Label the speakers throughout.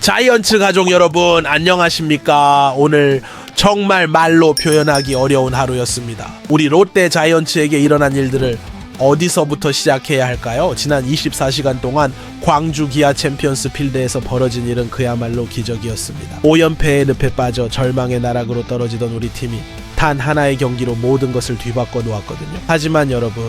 Speaker 1: 자이언츠 가족 여러분 안녕하십니까. 오늘 정말 말로 표현하기 어려운 하루였습니다. 우리 롯데 자이언츠에게 일어난 일들을 어디서부터 시작해야 할까요? 지난 24시간 동안 광주 기아 챔피언스 필드에서 벌어진 일은 그야말로 기적이었습니다. 5연패의 늪에 빠져 절망의 나락으로 떨어지던 우리 팀이 단 하나의 경기로 모든 것을 뒤바꿔 놓았거든요. 하지만 여러분,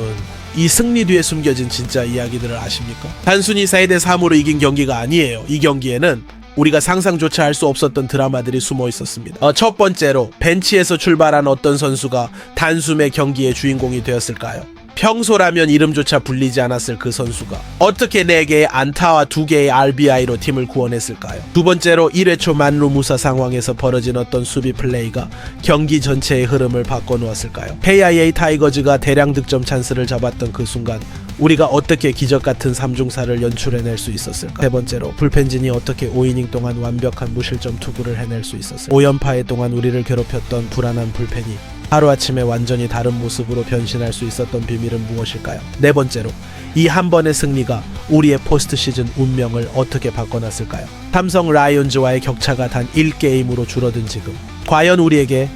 Speaker 1: 이 승리 뒤에 숨겨진 진짜 이야기들을 아십니까? 단순히 4대3으로 이긴 경기가 아니에요. 이 경기에는 우리가 상상조차 할 수 없었던 드라마들이 숨어 있었습니다. 첫 번째로 벤치에서 출발한 어떤 선수가 단숨에 경기의 주인공이 되었을까요? 평소라면 이름조차 불리지 않았을 그 선수가 어떻게 4개의 안타와 2개의 RBI로 팀을 구원했을까요? 두 번째로 1회 초 만루 무사 상황에서 벌어진 어떤 수비 플레이가 경기 전체의 흐름을 바꿔놓았을까요? KIA 타이거즈가 대량 득점 찬스를 잡았던 그 순간 우리가 어떻게 기적같은 3중사를 연출해낼 수 있었을까? 세 번째로 불펜진이 어떻게 5이닝 동안 완벽한 무실점 투구를 해낼 수 있었을까? 5연파에 동안 우리를 괴롭혔던 불안한 불펜이 하루아침에 완전히 다른 모습으로 변신할 수 있었던 비밀은 무엇일까요? 네 번째로 이 한 번의 승리가 우리의 포스트 시즌 운명을 어떻게 바꿔놨을까요? 삼성 라이온즈와의 격차가 단 1게임으로 줄어든 지금 과연 우리에게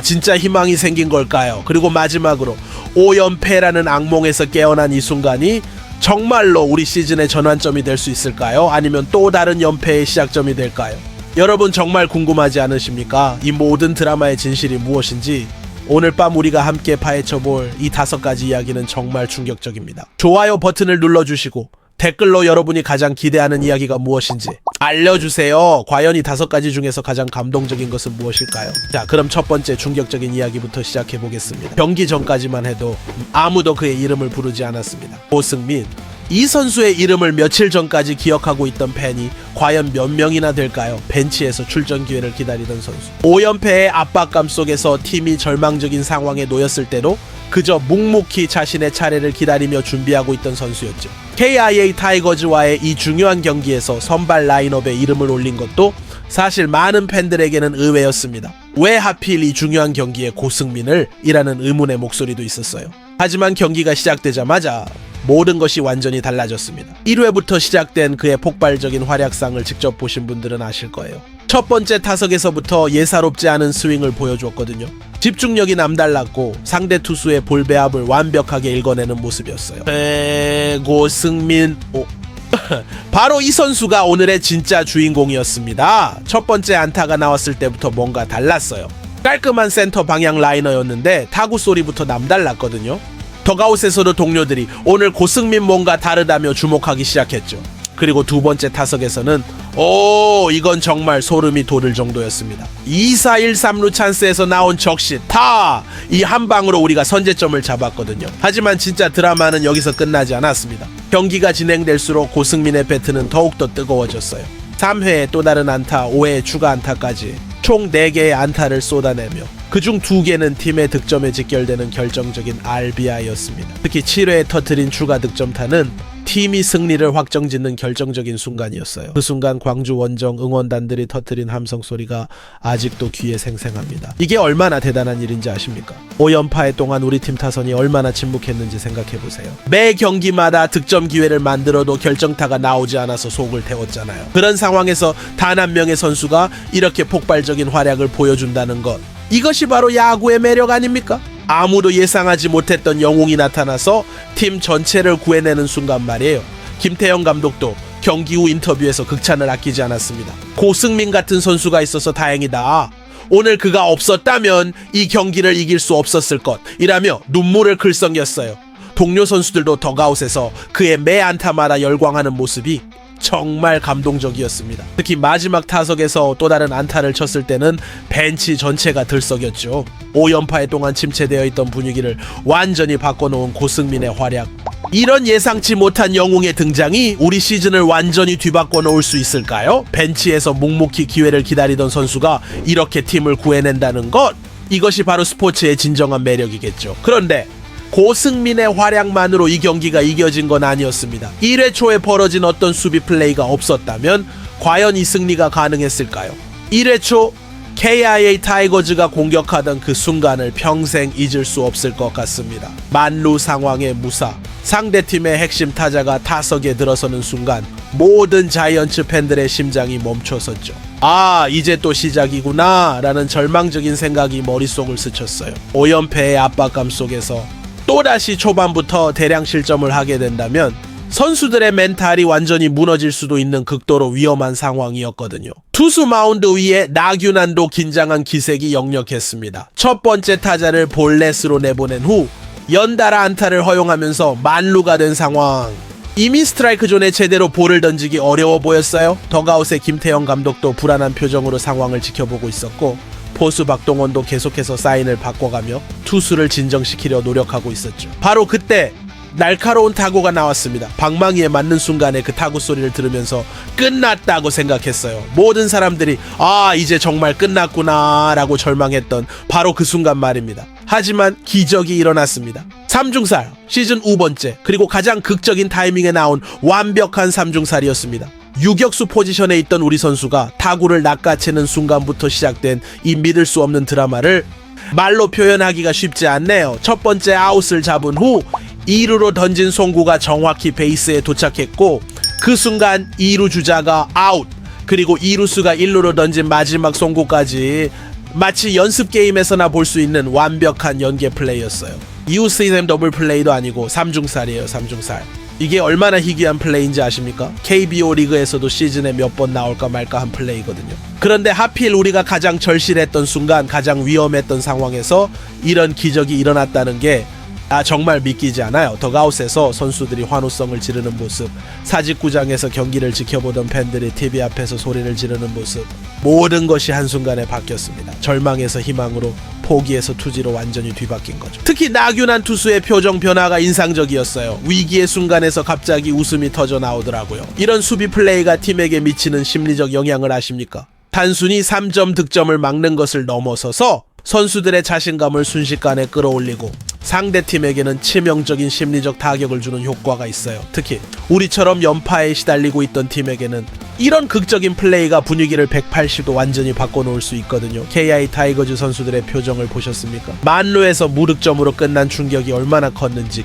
Speaker 1: 진짜 희망이 생긴 걸까요? 그리고 마지막으로 5연패라는 악몽에서 깨어난 이 순간이 정말로 우리 시즌의 전환점이 될 수 있을까요? 아니면 또 다른 연패의 시작점이 될까요? 여러분 정말 궁금하지 않으십니까? 이 모든 드라마의 진실이 무엇인지 오늘 밤 우리가 함께 파헤쳐볼 이 5가지 이야기는 정말 충격적입니다. 좋아요 버튼을 눌러주시고 댓글로 여러분이 가장 기대하는 이야기가 무엇인지 알려주세요. 과연 이 5가지 중에서 가장 감동적인 것은 무엇일까요? 자, 그럼 첫 번째 충격적인 이야기부터 시작해보겠습니다. 경기 전까지만 해도 아무도 그의 이름을 부르지 않았습니다. 고승민, 이 선수의 이름을 며칠 전까지 기억하고 있던 팬이 과연 몇 명이나 될까요? 벤치에서 출전 기회를 기다리던 선수. 5연패의 압박감 속에서 팀이 절망적인 상황에 놓였을 때도 그저 묵묵히 자신의 차례를 기다리며 준비하고 있던 선수였죠. KIA 타이거즈와의 이 중요한 경기에서 선발 라인업에 이름을 올린 것도 사실 많은 팬들에게는 의외였습니다. 왜 하필 이 중요한 경기에 고승민을? 이라는 의문의 목소리도 있었어요. 하지만 경기가 시작되자마자 모든 것이 완전히 달라졌습니다. 1회부터 시작된 그의 폭발적인 활약상을 직접 보신 분들은 아실 거예요. 첫 번째 타석에서부터 예사롭지 않은 스윙을 보여주었거든요. 집중력이 남달랐고 상대 투수의 볼 배합을 완벽하게 읽어내는 모습이었어요. 고승민 바로 이 선수가 오늘의 진짜 주인공이었습니다. 첫 번째 안타가 나왔을 때부터 뭔가 달랐어요. 깔끔한 센터 방향 라이너였는데 타구 소리부터 남달랐거든요. 더가웃에서도 동료들이 오늘 고승민 뭔가 다르다며 주목하기 시작했죠. 그리고 두 번째 타석에서는 이건 정말 소름이 돋을 정도였습니다. 2사 1-3루 찬스에서 나온 적시 이 한 방으로 우리가 선제점을 잡았거든요. 하지만 진짜 드라마는 여기서 끝나지 않았습니다. 경기가 진행될수록 고승민의 배트는 더욱더 뜨거워졌어요. 3회에 또 다른 안타, 5회에 추가 안타까지 총 4개의 안타를 쏟아내며 그중 2개는 팀의 득점에 직결되는 결정적인 RBI였습니다. 특히 7회에 터뜨린 추가 득점타는 팀이 승리를 확정짓는 결정적인 순간이었어요. 그 순간 광주 원정 응원단들이 터뜨린 함성 소리가 아직도 귀에 생생합니다. 이게 얼마나 대단한 일인지 아십니까? 5연파에 동안 우리 팀 타선이 얼마나 침묵했는지 생각해보세요. 매 경기마다 득점 기회를 만들어도 결정타가 나오지 않아서 속을 태웠잖아요. 그런 상황에서 단 한 명의 선수가 이렇게 폭발적인 활약을 보여준다는 것, 이것이 바로 야구의 매력 아닙니까? 아무도 예상하지 못했던 영웅이 나타나서 팀 전체를 구해내는 순간 말이에요. 김태형 감독도 경기 후 인터뷰에서 극찬을 아끼지 않았습니다. 고승민 같은 선수가 있어서 다행이다. 오늘 그가 없었다면 이 경기를 이길 수 없었을 것 이라며 눈물을 글썽였어요. 동료 선수들도 더가웃에서 그의 매 안타마다 열광하는 모습이 정말 감동적이었습니다. 특히 마지막 타석에서 또 다른 안타를 쳤을 때는 벤치 전체가 들썩였죠. 5연파에 동안 침체되어 있던 분위기를 완전히 바꿔놓은 고승민의 활약. 이런 예상치 못한 영웅의 등장이 우리 시즌을 완전히 뒤바꿔 놓을 수 있을까요? 벤치에서 묵묵히 기회를 기다리던 선수가 이렇게 팀을 구해낸다는 것, 이것이 바로 스포츠의 진정한 매력이겠죠. 그런데 고승민의 활약만으로 이 경기가 이겨진 건 아니었습니다. 1회 초에 벌어진 어떤 수비 플레이가 없었다면 과연 이 승리가 가능했을까요? 1회 초 KIA 타이거즈가 공격하던 그 순간을 평생 잊을 수 없을 것 같습니다. 만루 상황의 무사, 상대팀의 핵심 타자가 타석에 들어서는 순간 모든 자이언츠 팬들의 심장이 멈춰섰죠. 아, 이제 또 시작이구나 라는 절망적인 생각이 머릿속을 스쳤어요. 5연패의 압박감 속에서 또다시 초반부터 대량 실점을 하게 된다면 선수들의 멘탈이 완전히 무너질 수도 있는 극도로 위험한 상황이었거든요. 투수 마운드 위에 나균안도 긴장한 기색이 역력했습니다. 첫 번째 타자를 볼넷으로 내보낸 후 연달아 안타를 허용하면서 만루가 된 상황. 이미 스트라이크 존에 제대로 볼을 던지기 어려워 보였어요. 덕아웃의 김태형 감독도 불안한 표정으로 상황을 지켜보고 있었고 포수 박동원도 계속해서 사인을 바꿔가며 투수를 진정시키려 노력하고 있었죠. 바로 그때 날카로운 타구가 나왔습니다. 방망이에 맞는 순간에 그 타구 소리를 들으면서 끝났다고 생각했어요. 모든 사람들이 아, 이제 정말 끝났구나 라고 절망했던 바로 그 순간 말입니다. 하지만 기적이 일어났습니다. 삼중살, 시즌 5번째, 그리고 가장 극적인 타이밍에 나온 완벽한 삼중살이었습니다. 유격수 포지션에 있던 우리 선수가 타구를 낚아채는 순간부터 시작된 이 믿을 수 없는 드라마를 말로 표현하기가 쉽지 않네요. 첫 번째 아웃을 잡은 후 2루로 던진 송구가 정확히 베이스에 도착했고 그 순간 2루 주자가 아웃, 그리고 2루수가 1루로 던진 마지막 송구까지 마치 연습 게임에서나 볼 수 있는 완벽한 연계 플레이였어요. 이후 시즌 더블 플레이도 아니고 삼중살이에요. 삼중살. 이게 얼마나 희귀한 플레이인지 아십니까? KBO 리그에서도 시즌에 몇 번 나올까 말까 한 플레이거든요. 그런데 하필 우리가 가장 절실했던 순간, 가장 위험했던 상황에서 이런 기적이 일어났다는 게 정말 믿기지 않아요. 덕아웃에서 선수들이 환호성을 지르는 모습, 사직구장에서 경기를 지켜보던 팬들이 TV 앞에서 소리를 지르는 모습, 모든 것이 한순간에 바뀌었습니다. 절망에서 희망으로, 포기에서 투지로 완전히 뒤바뀐 거죠. 특히 나균안 투수의 표정 변화가 인상적이었어요. 위기의 순간에서 갑자기 웃음이 터져 나오더라고요. 이런 수비 플레이가 팀에게 미치는 심리적 영향을 아십니까? 단순히 3점 득점을 막는 것을 넘어서서 선수들의 자신감을 순식간에 끌어올리고 상대팀에게는 치명적인 심리적 타격을 주는 효과가 있어요. 특히 우리처럼 연파에 시달리고 있던 팀에게는 이런 극적인 플레이가 분위기를 180도 완전히 바꿔놓을 수 있거든요. KI 타이거즈 선수들의 표정을 보셨습니까? 만루에서 무득점으로 끝난 충격이 얼마나 컸는지,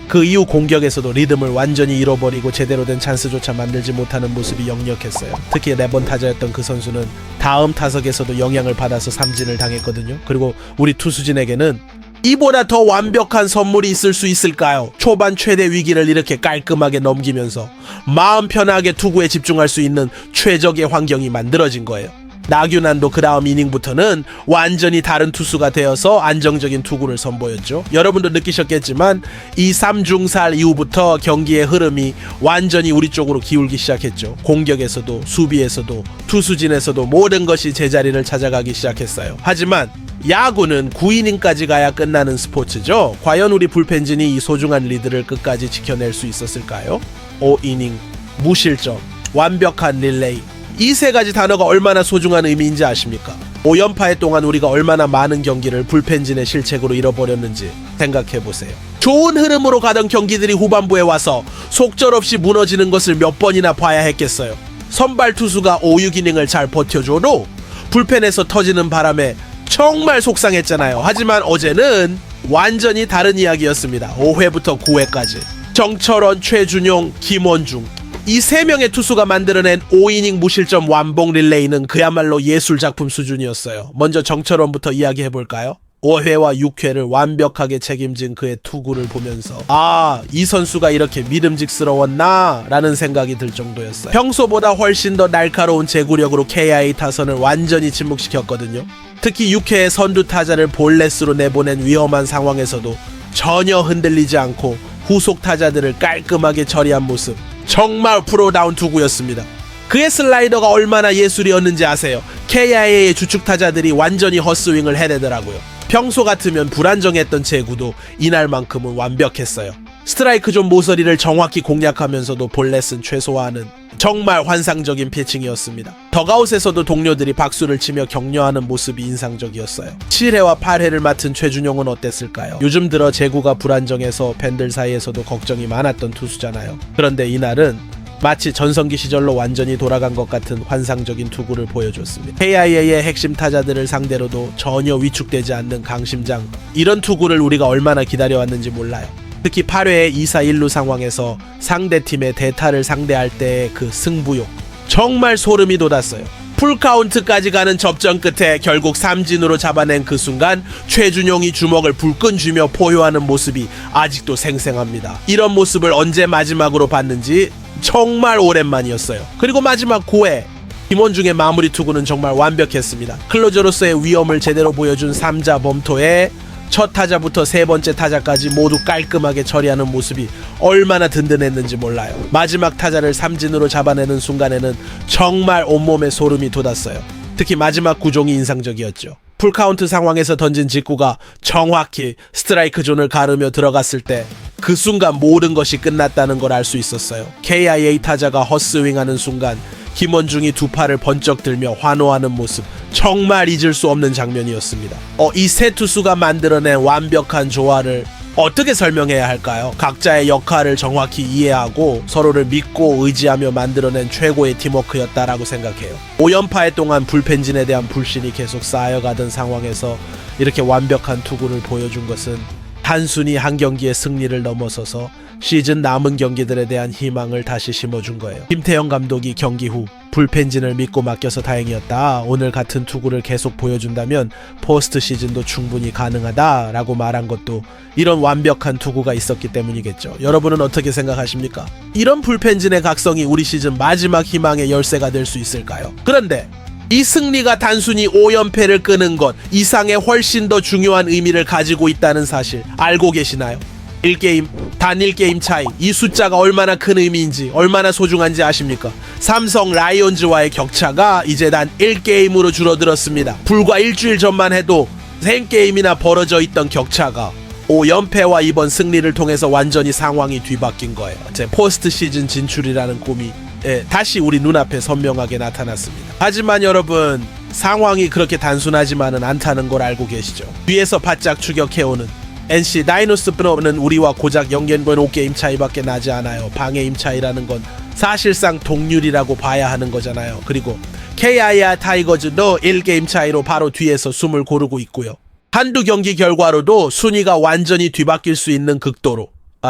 Speaker 1: 그 이후 공격에서도 리듬을 완전히 잃어버리고 제대로 된 찬스조차 만들지 못하는 모습이 역력했어요. 특히 4번 타자였던 그 선수는 다음 타석에서도 영향을 받아서 삼진을 당했거든요. 그리고 우리 투수진에게는 이보다 더 완벽한 선물이 있을 수 있을까요? 초반 최대 위기를 이렇게 깔끔하게 넘기면서 마음 편하게 투구에 집중할 수 있는 최적의 환경이 만들어진 거예요. 나균안도 그 다음 이닝부터는 완전히 다른 투수가 되어서 안정적인 투구를 선보였죠. 여러분도 느끼셨겠지만 이 3중살 이후부터 경기의 흐름이 완전히 우리 쪽으로 기울기 시작했죠. 공격에서도 수비에서도 투수진에서도 모든 것이 제자리를 찾아가기 시작했어요. 하지만 야구는 9이닝까지 가야 끝나는 스포츠죠. 과연 우리 불펜진이 이 소중한 리드를 끝까지 지켜낼 수 있었을까요? 5이닝, 무실점, 완벽한 릴레이, 이 세 가지 단어가 얼마나 소중한 의미인지 아십니까? 5연파의 동안 우리가 얼마나 많은 경기를 불펜진의 실책으로 잃어버렸는지 생각해보세요. 좋은 흐름으로 가던 경기들이 후반부에 와서 속절없이 무너지는 것을 몇 번이나 봐야 했겠어요. 선발 투수가 5, 6이닝을 잘 버텨줘도 불펜에서 터지는 바람에 정말 속상했잖아요. 하지만 어제는 완전히 다른 이야기였습니다. 5회부터 9회까지 정철원, 최준용, 김원중, 이 3명의 투수가 만들어낸 5이닝 무실점 완봉 릴레이는 그야말로 예술작품 수준이었어요. 먼저 정철원부터 이야기해볼까요? 5회와 6회를 완벽하게 책임진 그의 투구를 보면서 이 선수가 이렇게 믿음직스러웠나? 라는 생각이 들 정도였어요. 평소보다 훨씬 더 날카로운 제구력으로 KI 타선을 완전히 침묵시켰거든요. 특히 6회에 선두 타자를 볼넷으로 내보낸 위험한 상황에서도 전혀 흔들리지 않고 후속 타자들을 깔끔하게 처리한 모습, 정말 프로다운 투구였습니다. 그의 슬라이더가 얼마나 예술이었는지 아세요? KIA의 주축 타자들이 완전히 헛스윙을 해내더라고요. 평소 같으면 불안정했던 제구도 이날만큼은 완벽했어요. 스트라이크 존 모서리를 정확히 공략하면서도 볼넷은 최소화하는 정말 환상적인 피칭이었습니다. 덕아웃에서도 동료들이 박수를 치며 격려하는 모습이 인상적이었어요. 7회와 8회를 맡은 최준용은 어땠을까요? 요즘 들어 제구가 불안정해서 팬들 사이에서도 걱정이 많았던 투수잖아요. 그런데 이날은 마치 전성기 시절로 완전히 돌아간 것 같은 환상적인 투구를 보여줬습니다. KIA의 핵심 타자들을 상대로도 전혀 위축되지 않는 강심장, 이런 투구를 우리가 얼마나 기다려왔는지 몰라요. 특히 8회의 2-4-1루 상황에서 상대팀의 대타를 상대할 때의 그 승부욕, 정말 소름이 돋았어요. 풀카운트까지 가는 접전 끝에 결국 삼진으로 잡아낸 그 순간 최준용이 주먹을 불끈 쥐며 포효하는 모습이 아직도 생생합니다. 이런 모습을 언제 마지막으로 봤는지 정말 오랜만이었어요. 그리고 마지막 9회 김원중의 마무리 투구는 정말 완벽했습니다. 클로저로서의 위험을 제대로 보여준 3자 범토에 첫 타자부터 세 번째 타자까지 모두 깔끔하게 처리하는 모습이 얼마나 든든했는지 몰라요. 마지막 타자를 삼진으로 잡아내는 순간에는 정말 온몸에 소름이 돋았어요. 특히 마지막 구종이 인상적이었죠. 풀카운트 상황에서 던진 직구가 정확히 스트라이크 존을 가르며 들어갔을 때 그 순간 모든 것이 끝났다는 걸 알 수 있었어요. KIA 타자가 헛스윙하는 순간 김원중이 두 팔을 번쩍 들며 환호하는 모습, 정말 잊을 수 없는 장면이었습니다. 이 세 투수가 만들어낸 완벽한 조화를 어떻게 설명해야 할까요? 각자의 역할을 정확히 이해하고 서로를 믿고 의지하며 만들어낸 최고의 팀워크였다라고 생각해요. 5연파에 동안 불펜진에 대한 불신이 계속 쌓여가던 상황에서 이렇게 완벽한 투구를 보여준 것은 단순히 한 경기의 승리를 넘어서서 시즌 남은 경기들에 대한 희망을 다시 심어준 거예요. 김태형 감독이 경기 후 불펜진을 믿고 맡겨서 다행이었다. 오늘 같은 투구를 계속 보여준다면 포스트 시즌도 충분히 가능하다라고 말한 것도 이런 완벽한 투구가 있었기 때문이겠죠. 여러분은 어떻게 생각하십니까? 이런 불펜진의 각성이 우리 시즌 마지막 희망의 열쇠가 될 수 있을까요? 그런데 이 승리가 단순히 5연패를 끄는 것 이상의 훨씬 더 중요한 의미를 가지고 있다는 사실 알고 계시나요? 1게임, 단 1게임 차이, 이 숫자가 얼마나 큰 의미인지, 얼마나 소중한지 아십니까? 삼성 라이온즈와의 격차가 이제 단 1게임으로 줄어들었습니다. 불과 일주일 전만 해도 3게임이나 벌어져 있던 격차가 5연패와 이번 승리를 통해서 완전히 상황이 뒤바뀐 거예요. 제 포스트 시즌 진출이라는 꿈이 다시 우리 눈앞에 선명하게 나타났습니다. 하지만 여러분, 상황이 그렇게 단순하지만은 않다는 걸 알고 계시죠? 뒤에서 바짝 추격해오는 NC 다이노스는 우리와 고작 0.5게임 차이밖에 나지 않아요. 방해임 차이라는 건 사실상 동률이라고 봐야 하는 거잖아요. 그리고 KIA 타이거즈도 1게임 차이로 바로 뒤에서 숨을 고르고 있고요. 한두 경기 결과로도 순위가 완전히 뒤바뀔 수 있는 극도로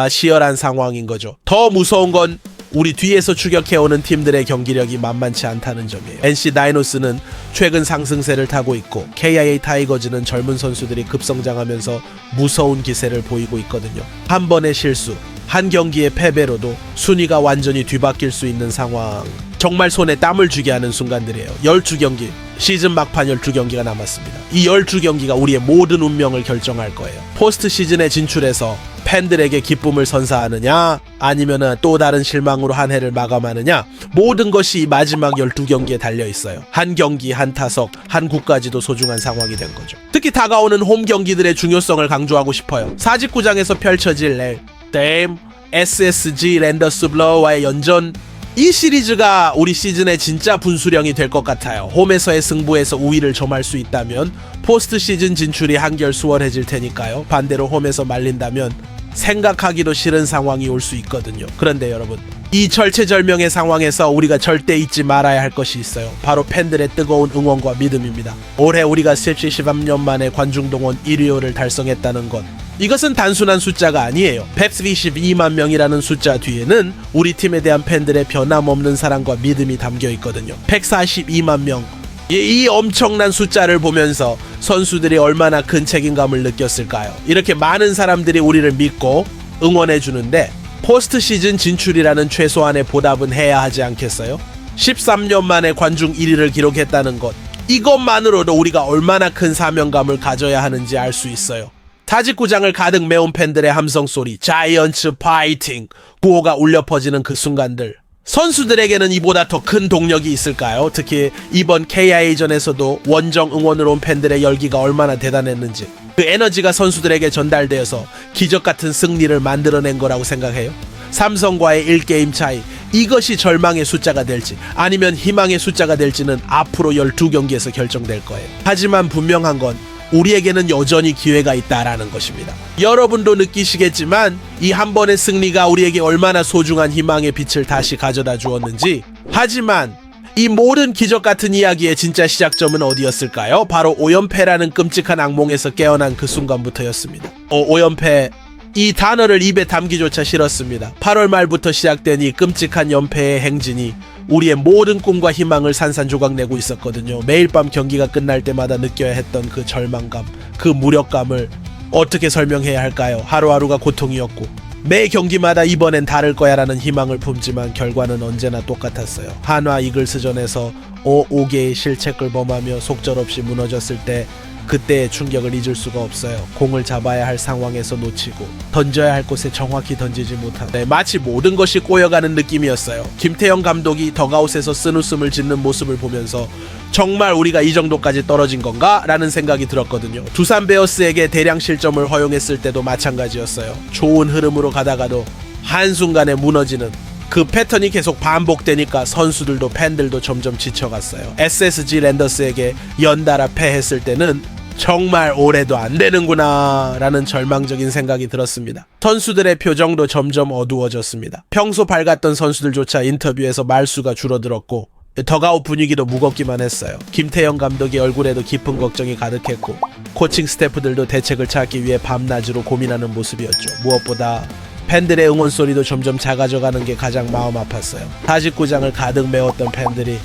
Speaker 1: 치열한 상황인 거죠. 더 무서운 건 우리 뒤에서 추격해오는 팀들의 경기력이 만만치 않다는 점이에요. NC 다이노스는 최근 상승세를 타고 있고 KIA 타이거즈는 젊은 선수들이 급성장하면서 무서운 기세를 보이고 있거든요. 한 번의 실수, 한 경기의 패배로도 순위가 완전히 뒤바뀔 수 있는 상황. 정말 손에 땀을 쥐게 하는 순간들이에요. 12경기, 시즌 막판 12경기가 남았습니다. 이 12경기가 우리의 모든 운명을 결정할 거예요. 포스트 시즌에 진출해서 팬들에게 기쁨을 선사하느냐 아니면 또 다른 실망으로 한 해를 마감하느냐, 모든 것이 이 마지막 12경기에 달려있어요. 한 경기, 한 타석, 한 국까지도 소중한 상황이 된 거죠. 특히 다가오는 홈 경기들의 중요성을 강조하고 싶어요. 사직구장에서 펼쳐질 댐, SSG 랜더스 블러와의 연전, 이 시리즈가 우리 시즌의 진짜 분수령이 될 것 같아요. 홈에서의 승부에서 우위를 점할 수 있다면 포스트 시즌 진출이 한결 수월해질 테니까요. 반대로 홈에서 말린다면 생각하기도 싫은 상황이 올 수 있거든요. 그런데 여러분, 이 절체절명의 상황에서 우리가 절대 잊지 말아야 할 것이 있어요. 바로 팬들의 뜨거운 응원과 믿음입니다. 올해 우리가 73년 만에 관중동원 1위를 달성했다는 것, 이것은 단순한 숫자가 아니에요. 122만 명이라는 숫자 뒤에는 우리 팀에 대한 팬들의 변함없는 사랑과 믿음이 담겨 있거든요. 142만 명, 이 엄청난 숫자를 보면서 선수들이 얼마나 큰 책임감을 느꼈을까요? 이렇게 많은 사람들이 우리를 믿고 응원해 주는데 포스트 시즌 진출이라는 최소한의 보답은 해야 하지 않겠어요? 13년 만에 관중 1위를 기록했다는 것, 이것만으로도 우리가 얼마나 큰 사명감을 가져야 하는지 알 수 있어요. 타직구장을 가득 메운 팬들의 함성소리, 자이언츠 파이팅, 구호가 울려 퍼지는 그 순간들, 선수들에게는 이보다 더 큰 동력이 있을까요? 특히 이번 KIA전에서도 원정 응원으로 온 팬들의 열기가 얼마나 대단했는지, 그 에너지가 선수들에게 전달되어서 기적같은 승리를 만들어낸 거라고 생각해요. 삼성과의 1게임 차이, 이것이 절망의 숫자가 될지 아니면 희망의 숫자가 될지는 앞으로 12경기에서 결정될 거예요. 하지만 분명한 건 우리에게는 여전히 기회가 있다라는 것입니다. 여러분도 느끼시겠지만 이 한 번의 승리가 우리에게 얼마나 소중한 희망의 빛을 다시 가져다 주었는지. 하지만 이 모든 기적 같은 이야기의 진짜 시작점은 어디였을까요? 바로 5연패라는 끔찍한 악몽에서 깨어난 그 순간부터였습니다. 5연패 이 단어를 입에 담기조차 싫었습니다. 8월 말부터 시작된 이 끔찍한 연패의 행진이 우리의 모든 꿈과 희망을 산산조각 내고 있었거든요. 매일 밤 경기가 끝날 때마다 느껴야 했던 그 절망감, 그 무력감을 어떻게 설명해야 할까요? 하루하루가 고통이었고 매 경기마다 이번엔 다를 거야 라는 희망을 품지만 결과는 언제나 똑같았어요. 한화 이글스전에서 5개의 실책을 범하며 속절없이 무너졌을 때 그때의 충격을 잊을 수가 없어요. 공을 잡아야 할 상황에서 놓치고 던져야 할 곳에 정확히 던지지 못하고 마치 모든 것이 꼬여가는 느낌이었어요. 김태형 감독이 덕아웃에서 쓴웃음을 짓는 모습을 보면서 정말 우리가 이 정도까지 떨어진 건가? 라는 생각이 들었거든요. 두산 베어스에게 대량 실점을 허용했을 때도 마찬가지였어요. 좋은 흐름으로 가다가도 한순간에 무너지는 그 패턴이 계속 반복되니까 선수들도 팬들도 점점 지쳐갔어요. SSG 랜더스에게 연달아 패했을 때는 정말 올해도 안 되는구나 라는 절망적인 생각이 들었습니다. 선수들의 표정도 점점 어두워졌습니다. 평소 밝았던 선수들조차 인터뷰에서 말수가 줄어들었고 덕아웃 분위기도 무겁기만 했어요. 김태형 감독의 얼굴에도 깊은 걱정이 가득했고 코칭 스태프들도 대책을 찾기 위해 밤낮으로 고민하는 모습이었죠. 무엇보다 팬들의 응원 소리도 점점 작아져가는 게 가장 마음 아팠어요. 49장을 가득 메웠던 팬들이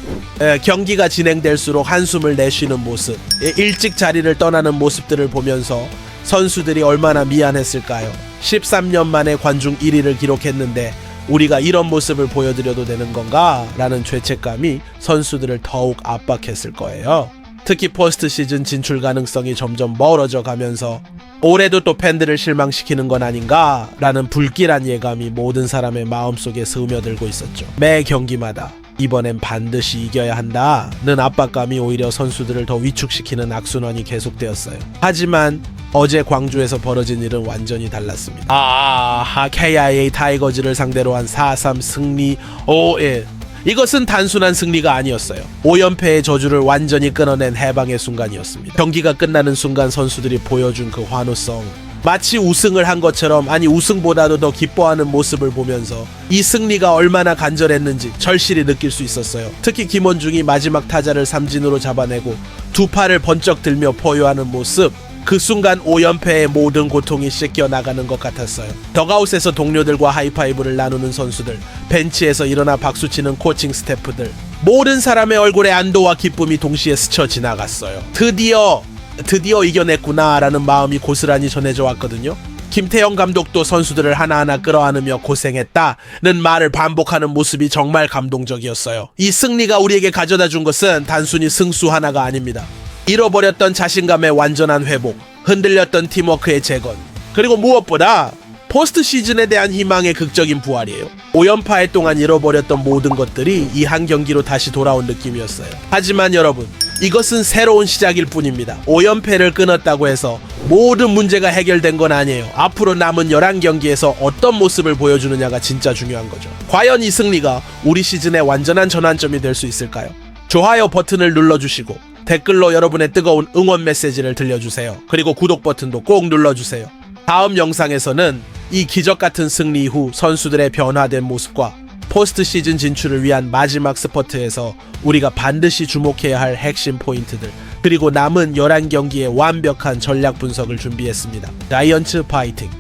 Speaker 1: 경기가 진행될수록 한숨을 내쉬는 모습, 일찍 자리를 떠나는 모습들을 보면서 선수들이 얼마나 미안했을까요? 13년 만에 관중 1위를 기록했는데 우리가 이런 모습을 보여드려도 되는 건가? 라는 죄책감이 선수들을 더욱 압박했을 거예요. 특히 포스트 시즌 진출 가능성이 점점 멀어져 가면서 올해도 또 팬들을 실망시키는 건 아닌가 라는 불길한 예감이 모든 사람의 마음속에 스며들고 있었죠. 매 경기마다 이번엔 반드시 이겨야 한다는 압박감이 오히려 선수들을 더 위축시키는 악순환이 계속되었어요. 하지만 어제 광주에서 벌어진 일은 완전히 달랐습니다. KIA 타이거즈를 상대로 한 4-3 승리 5-1. 이것은 단순한 승리가 아니었어요. 5연패의 저주를 완전히 끊어낸 해방의 순간이었습니다. 경기가 끝나는 순간 선수들이 보여준 그 환호성, 마치 우승을 한 것처럼, 아니 우승보다도 더 기뻐하는 모습을 보면서 이 승리가 얼마나 간절했는지 절실히 느낄 수 있었어요. 특히 김원중이 마지막 타자를 삼진으로 잡아내고 두 팔을 번쩍 들며 포효하는 모습, 그 순간 5연패의 모든 고통이 씻겨나가는 것 같았어요. 덕아웃에서 동료들과 하이파이브를 나누는 선수들, 벤치에서 일어나 박수치는 코칭 스태프들, 모든 사람의 얼굴에 안도와 기쁨이 동시에 스쳐 지나갔어요. 드디어 이겨냈구나 라는 마음이 고스란히 전해져 왔거든요. 김태형 감독도 선수들을 하나하나 끌어안으며 고생했다는 말을 반복하는 모습이 정말 감동적이었어요. 이 승리가 우리에게 가져다 준 것은 단순히 승수 하나가 아닙니다. 잃어버렸던 자신감의 완전한 회복, 흔들렸던 팀워크의 재건, 그리고 무엇보다 포스트 시즌에 대한 희망의 극적인 부활이에요. 5연패 동안 잃어버렸던 모든 것들이 이 한 경기로 다시 돌아온 느낌이었어요. 하지만 여러분, 이것은 새로운 시작일 뿐입니다. 5연패를 끊었다고 해서 모든 문제가 해결된 건 아니에요. 앞으로 남은 11경기에서 어떤 모습을 보여주느냐가 진짜 중요한 거죠. 과연 이 승리가 우리 시즌의 완전한 전환점이 될 수 있을까요? 좋아요 버튼을 눌러주시고 댓글로 여러분의 뜨거운 응원 메시지를 들려주세요. 그리고 구독 버튼도 꼭 눌러주세요. 다음 영상에서는 이 기적같은 승리 이후 선수들의 변화된 모습과 포스트 시즌 진출을 위한 마지막 스퍼트에서 우리가 반드시 주목해야 할 핵심 포인트들, 그리고 남은 11경기의 완벽한 전략 분석을 준비했습니다. 자이언츠 파이팅!